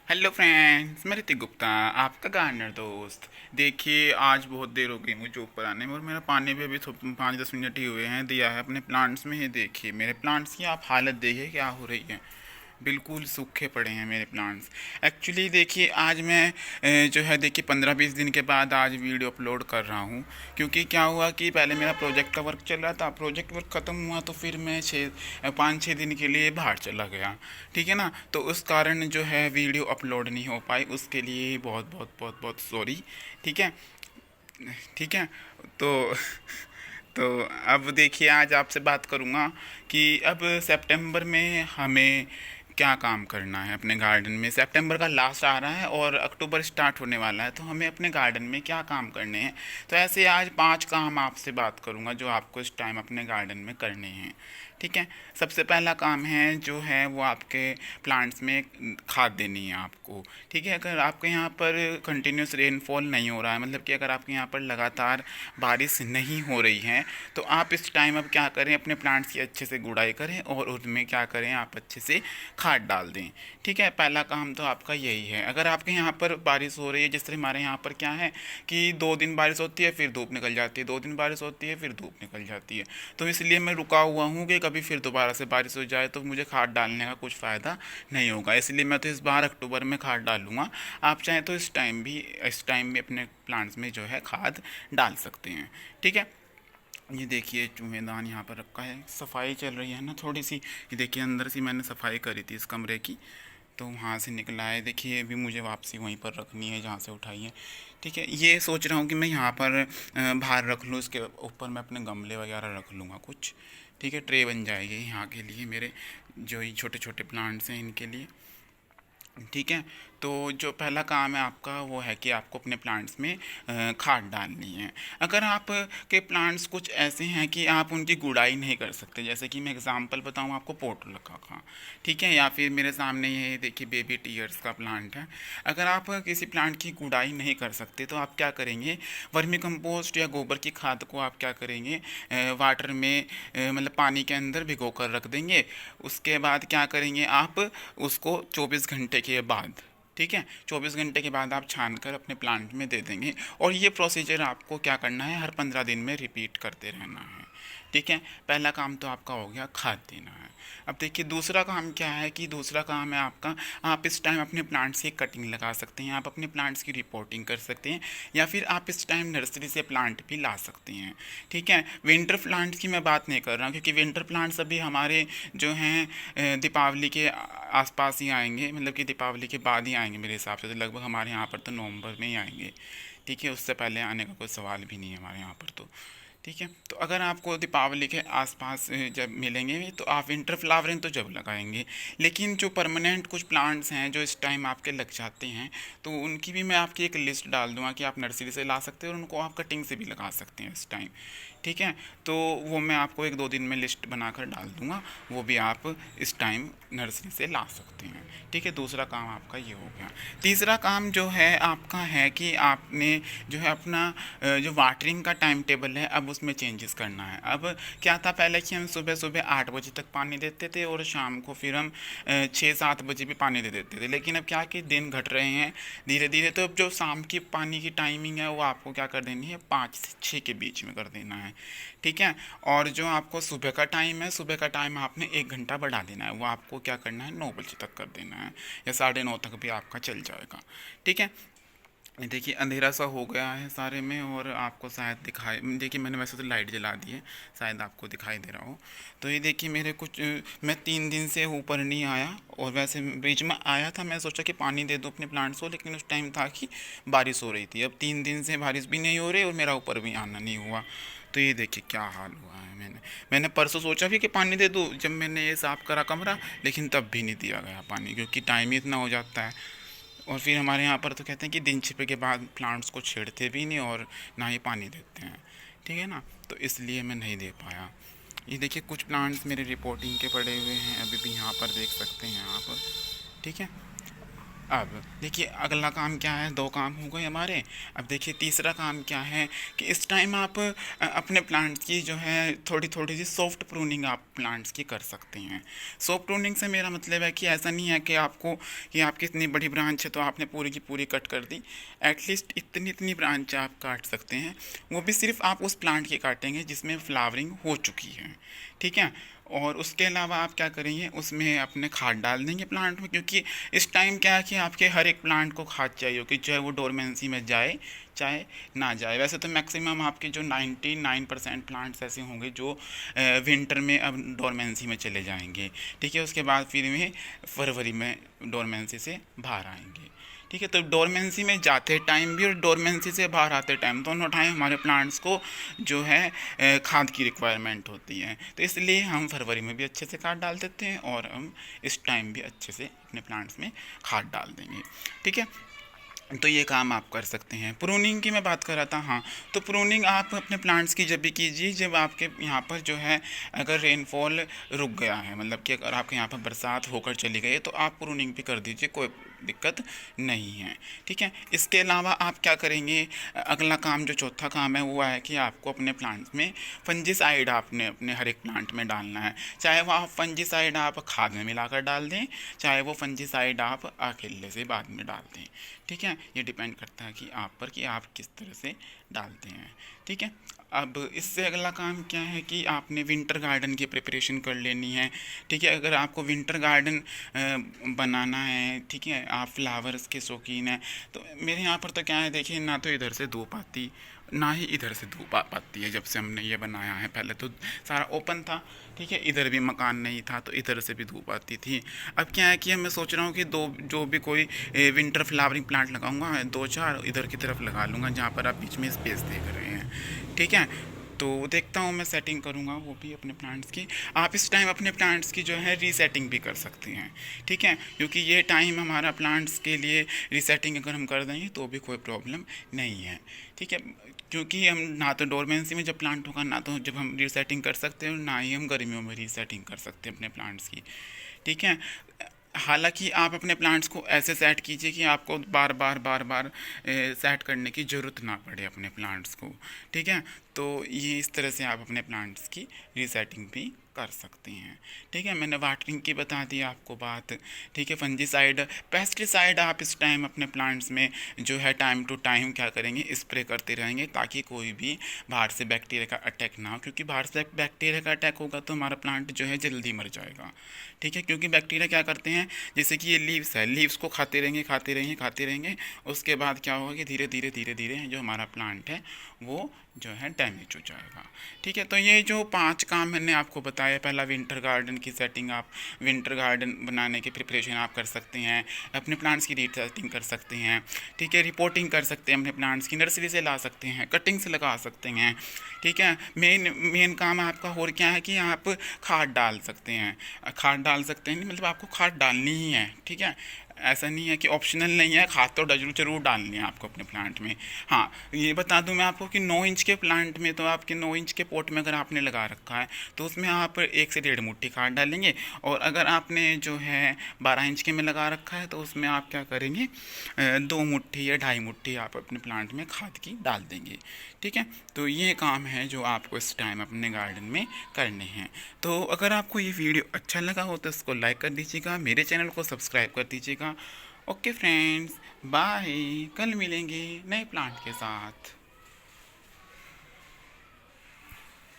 Hello friends, मैं ऋतिक गुप्ता, आपका gardener दोस्त। देखिए, आज बहुत देर हो गई मुझे ऊपर आने में और मेरा पानी भी अभी 5-10 मिनट ही हुए हैं दिया है अपने प्लांट्स में। ये देखिए मेरे प्लांट्स की आप हालत देखिए क्या हो रही है। बिल्कुल सूखे पड़े हैं मेरे प्लांट्स। एक्चुअली देखिए आज मैं जो है देखिए 15-20 दिन के बाद आज वीडियो अपलोड कर रहा हूँ। क्योंकि क्या हुआ कि पहले मेरा प्रोजेक्ट का वर्क चल रहा था, प्रोजेक्ट वर्क ख़त्म हुआ तो फिर मैं 5-6 दिन के लिए बाहर चला गया। ठीक है ना, तो उस कारण जो है वीडियो अपलोड नहीं हो पाई, उसके लिए बहुत बहुत बहुत बहुत सॉरी। ठीक है। ठीक है। तो तो अब देखिए आज आपसे बात करूँगा कि अब सितंबर में हमें क्या काम करना है अपने गार्डन में। सितंबर का लास्ट आ रहा है और अक्टूबर स्टार्ट होने वाला है, तो हमें अपने गार्डन में क्या काम करने हैं। तो ऐसे आज 5 काम आपसे बात करूँगा जो आपको इस टाइम अपने गार्डन में करने हैं। ठीक है। सबसे पहला काम है जो है वो आपके प्लांट्स में खाद देनी है आपको। ठीक है। अगर आपके यहाँ पर कंटिन्यूस रेनफॉल नहीं हो रहा है, मतलब कि अगर आपके यहाँ पर लगातार बारिश नहीं हो रही है, तो आप इस टाइम अब क्या करें, अपने प्लांट्स की अच्छे से गुड़ाई करें और उसमें क्या करें, आप अच्छे से खाद डाल दें। ठीक है। पहला काम तो आपका यही है। अगर आपके यहाँ पर बारिश हो रही है, जिस तरह हमारे यहाँ पर क्या है कि 2 दिन बारिश होती है फिर धूप निकल जाती है, 2 दिन बारिश होती है फिर धूप निकल जाती है, तो इसलिए मैं रुका हुआ हूँ कि कभी फिर दोबारा से बारिश हो जाए तो मुझे खाद डालने का कुछ फ़ायदा नहीं होगा। इसलिए मैं तो इस बार अक्टूबर में खाद डालूंगा। आप चाहें तो इस टाइम भी अपने प्लांट्स में जो है खाद डाल सकते हैं। ठीक है। ये देखिए चूहेदान यहाँ पर रखा है, सफाई चल रही है ना थोड़ी सी। ये देखिए अंदर से मैंने सफाई करी थी इस कमरे की, तो वहाँ से निकला है। देखिए अभी मुझे वापसी वहीं पर रखनी है जहाँ से उठाई है। ठीक है। ये सोच रहा हूँ कि मैं यहाँ पर बाहर रख लूँ, इसके ऊपर मैं अपने गमले वगैरह रख लूँगा कुछ। ठीक है। ट्रे बन जाएगी यहाँ के लिए, मेरे जो ये छोटे छोटे प्लांट्स हैं इनके लिए। ठीक है। तो जो पहला काम है आपका वो है कि आपको अपने प्लांट्स में खाद डालनी है। अगर आप के प्लांट्स कुछ ऐसे हैं कि आप उनकी गुड़ाई नहीं कर सकते, जैसे कि मैं एग्जांपल बताऊं आपको, पोर्टुलका का। ठीक है। या फिर मेरे सामने ये देखिए बेबी टीयर्स का प्लांट है। अगर आप किसी प्लांट की गुड़ाई नहीं कर सकते तो आप क्या करेंगे, वर्मी कंपोस्ट या गोबर की खाद को आप क्या करेंगे, वाटर में मतलब पानी के अंदर भिगो कर रख देंगे। उसके बाद क्या करेंगे आप, उसको 24 घंटे के बाद, ठीक है, 24 घंटे के बाद आप छान कर अपने प्लांट में दे देंगे। और ये प्रोसीजर आपको क्या करना है, हर 15 दिन में रिपीट करते रहना है। ठीक है। पहला काम तो आपका हो गया खाद देना है। अब देखिए दूसरा काम क्या है, कि दूसरा काम है आपका, आप इस टाइम अपने प्लांट्स की कटिंग लगा सकते हैं, आप अपने प्लांट्स की रिपोर्टिंग कर सकते हैं, या फिर आप इस टाइम नर्सरी से प्लांट भी ला सकते हैं। ठीक है। विंटर प्लांट्स की मैं बात नहीं कर रहा हूँ, क्योंकि विंटर प्लांट्स अभी हमारे जो हैं दीपावली के आसपास ही आएंगे, मतलब कि दीपावली के बाद ही आएंगे मेरे हिसाब से, तो लगभग हमारे यहाँ पर तो नवंबर में ही आएंगे। ठीक है। उससे पहले आने का कोई सवाल भी नहीं है हमारे यहाँ पर तो। ठीक है। तो अगर आपको दीपावली के आसपास जब मिलेंगे तो आप विंटर फ्लावरिंग तो जब लगाएंगे। लेकिन जो परमानेंट कुछ प्लांट्स हैं जो इस टाइम आपके लग जाते हैं, तो उनकी भी मैं आपकी एक लिस्ट डाल दूंगा कि आप नर्सरी से ला सकते हैं और उनको आप कटिंग से भी लगा सकते हैं इस टाइम। ठीक है। तो वो मैं आपको 1-2 दिन में लिस्ट बनाकर डाल दूंगा, वो भी आप इस टाइम नर्सरी से ला सकते हैं। ठीक है। दूसरा काम आपका ये हो गया। तीसरा काम जो है आपका है कि आपने जो है अपना जो वाटरिंग का टाइम टेबल है अब उसमें चेंजेस करना है। अब क्या था पहले कि हम सुबह सुबह 8 बजे तक पानी देते थे और शाम को फिर हम 6-7 बजे भी पानी दे देते थे। लेकिन अब क्या कि दिन घट रहे हैं धीरे धीरे, तो अब जो शाम की पानी की टाइमिंग है वो आपको क्या कर देनी है, 5 से 6 के बीच में कर देना है। ठीक है। और जो आपको सुबह का टाइम है, सुबह का टाइम आपने 1 घंटा बढ़ा देना है, वो आपको क्या करना है, 9 बजे तक कर देना है, या 9:30 तक भी आपका चल जाएगा। ठीक है। ये देखिए अंधेरा सा हो गया है सारे में, और आपको शायद दिखाई, देखिए मैंने वैसे तो लाइट जला दी है, शायद आपको दिखाई दे रहा हो। तो ये देखिए मेरे कुछ मैं 3 दिन से ऊपर नहीं आया, और वैसे बीच में आया था, मैं सोचा कि पानी दे दूँ अपने प्लांट्स को, लेकिन उस टाइम था कि बारिश हो रही थी। अब 3 दिन से बारिश भी नहीं हो रही और मेरा ऊपर भी आना नहीं हुआ। तो ये देखिए क्या हाल हुआ है। मैंने परसों सोचा भी कि पानी दे दूँ जब मैंने ये साफ़ करा कमरा, लेकिन तब भी नहीं दिया गया पानी, क्योंकि टाइम ही इतना हो जाता है। और फिर हमारे यहाँ पर तो कहते हैं कि दिन छिपे के बाद प्लांट्स को छेड़ते भी नहीं और ना ही पानी देते हैं। ठीक है ना, तो इसलिए मैं नहीं दे पाया। ये देखिए कुछ प्लांट्स मेरे रिपोर्टिंग के पड़े हुए हैं, अभी भी यहाँ पर देख सकते हैं आप। ठीक है। अब देखिए अगला काम क्या है, दो काम हो गए हमारे। अब देखिए तीसरा काम क्या है कि इस टाइम आप अपने प्लांट्स की जो है थोड़ी थोड़ी सी सॉफ्ट प्रूनिंग आप प्लांट्स की कर सकते हैं। सॉफ्ट प्रूनिंग से मेरा मतलब है कि ऐसा नहीं है कि आपको कि आपकी इतनी बड़ी ब्रांच है तो आपने पूरी की पूरी कट कर दी। एटलीस्ट इतनी इतनी ब्रांच आप काट सकते हैं, वो भी सिर्फ आप उस प्लांट की काटेंगे जिसमें फ्लावरिंग हो चुकी है, ठीक है। और उसके अलावा आप क्या करेंगे, उसमें अपने खाद डाल देंगे प्लांट में, क्योंकि इस टाइम क्या है कि आपके हर एक प्लांट को खाद चाहिए होगी, चाहे वो डोरमेंसी में जाए चाहे ना जाए। वैसे तो मैक्सिमम आपके जो 99% प्लांट्स ऐसे होंगे जो विंटर में अब डोरमेंसी में चले जाएंगे, ठीक है। उसके बाद फिर में फरवरी में डोरमेंसी से बाहर आएंगे, ठीक है। तो डोरमेंसी में जाते टाइम भी और डोरमेंसी से बाहर आते टाइम, दोनों टाइम हमारे प्लांट्स को जो है खाद की रिक्वायरमेंट होती है। तो इसलिए हम फरवरी में भी अच्छे से खाद डाल देते हैं और हम इस टाइम भी अच्छे से अपने प्लांट्स में खाद डाल देंगे, ठीक है। तो ये काम आप कर सकते हैं। प्रूनिंग की मैं बात कर रहा था, हाँ। तो प्रूनिंग आप अपने प्लांट्स की जब भी कीजिए जब आपके यहाँ पर जो है अगर रेनफॉल रुक गया है, मतलब कि अगर आपके यहाँ पर बरसात होकर चली गई है तो आप प्रूनिंग भी कर दीजिए, कोई दिक्कत नहीं है, ठीक है। इसके अलावा आप क्या करेंगे, अगला काम जो चौथा काम है वो है कि आपको अपने प्लांट्स में फंजीसाइड आपने अपने हर एक प्लांट में डालना है। चाहे वो आप फंजीसाइड आप खाद में मिलाकर डाल दें, चाहे वो फंजीसाइड आप अकेले से बाद में डाल दें, ठीक है। ये डिपेंड करता है कि आप पर कि आप किस तरह से डालते हैं, ठीक है। अब इससे अगला काम क्या है कि आपने विंटर गार्डन की प्रिपरेशन कर लेनी है, ठीक है। अगर आपको विंटर गार्डन बनाना है, ठीक है, आप फ्लावर्स के शौकीन हैं, तो मेरे यहाँ पर तो क्या है देखिए, ना तो इधर से धूप आती ना ही इधर से धूप आ पाती है। जब से हमने ये बनाया है, पहले तो सारा ओपन था, ठीक है, इधर भी मकान नहीं था तो इधर से भी धूप आती थी। अब क्या है कि मैं सोच रहा हूँ कि दो जो भी कोई विंटर फ्लावरिंग प्लांट लगाऊंगा, दो चार इधर की तरफ लगा लूँगा जहाँ पर आप बीच में स्पेस देख रहे हैं, ठीक है। तो देखता हूँ मैं सेटिंग करूँगा वो भी अपने प्लांट्स की। आप इस टाइम अपने प्लांट्स की जो है रीसेटिंग भी कर सकते हैं, ठीक है, क्योंकि ये टाइम हमारा प्लांट्स के लिए रीसेटिंग अगर हम कर देंगे तो भी कोई प्रॉब्लम नहीं है, ठीक है। क्योंकि हम ना तो डोरमेंसी में जब प्लांट होगा ना तो जब हम रीसेटिंग कर सकते हैं, और ना ही हम गर्मियों में रीसेटिंग कर सकते हैं अपने प्लांट्स की, ठीक है। हालांकि आप अपने प्लांट्स को ऐसे सेट कीजिए कि आपको बार बार बार बार सेट करने की ज़रूरत ना पड़े अपने प्लांट्स को, ठीक है। तो ये इस तरह से आप अपने प्लांट्स की रीसेटिंग भी कर सकते हैं, ठीक है। मैंने वाटरिंग की बता दी आपको बात, ठीक है। फंजीसाइड पेस्टिसाइड आप इस टाइम अपने प्लांट्स में जो है टाइम टू टाइम क्या करेंगे, स्प्रे करते रहेंगे ताकि कोई भी बाहर से बैक्टीरिया का अटैक ना हो, क्योंकि बाहर से बैक्टीरिया का अटैक होगा तो हमारा प्लांट जो है जल्दी मर जाएगा, ठीक है। क्योंकि बैक्टीरिया क्या करते हैं, जैसे कि ये लीव्स है, लीव्स को खाते रहेंगे खाते रहेंगे खाते रहेंगे, उसके बाद क्या होगा कि धीरे धीरे धीरे धीरे जो हमारा प्लांट है वो जो है डैमेज हो जाएगा, ठीक है। तो ये जो 5 काम मैंने आपको बताया, पहला विंटर गार्डन की सेटिंग, आप विंटर गार्डन बनाने की प्रिपरेशन आप कर सकते हैं, अपने प्लांट्स की रीसेटिंग कर सकते हैं, ठीक है। रिपोर्टिंग कर सकते हैं अपने प्लांट्स की, नर्सरी से ला सकते हैं, कटिंग से लगा सकते हैं, ठीक है। मेन मेन काम आपका और क्या है कि आप खाद डाल सकते हैं, खाद डाल सकते हैं मतलब आपको खाद डालनी ही है, ठीक है। ऐसा नहीं है कि ऑप्शनल नहीं है, खाद तो जरूर डालनी है आपको अपने प्लांट में। हाँ, ये बता दूं मैं आपको कि 9 इंच के प्लांट में तो आपके 9 इंच के पोट में अगर आपने लगा रखा है तो उसमें आप 1 से 1.5 मुट्ठी खाद डालेंगे, और अगर आपने जो है 12 इंच के में लगा रखा है तो उसमें आप क्या करेंगे, 2 मुट्ठी या 2.5 मुट्ठी आप अपने प्लांट में खाद की डाल देंगे, ठीक है। तो ये काम है जो आपको इस टाइम अपने गार्डन में करने हैं। तो अगर आपको ये वीडियो अच्छा लगा हो तो इसको लाइक कर दीजिएगा, मेरे चैनल को सब्सक्राइब कर दीजिएगा। ओके फ्रेंड्स, बाय, कल मिलेंगे नए प्लांट के साथ।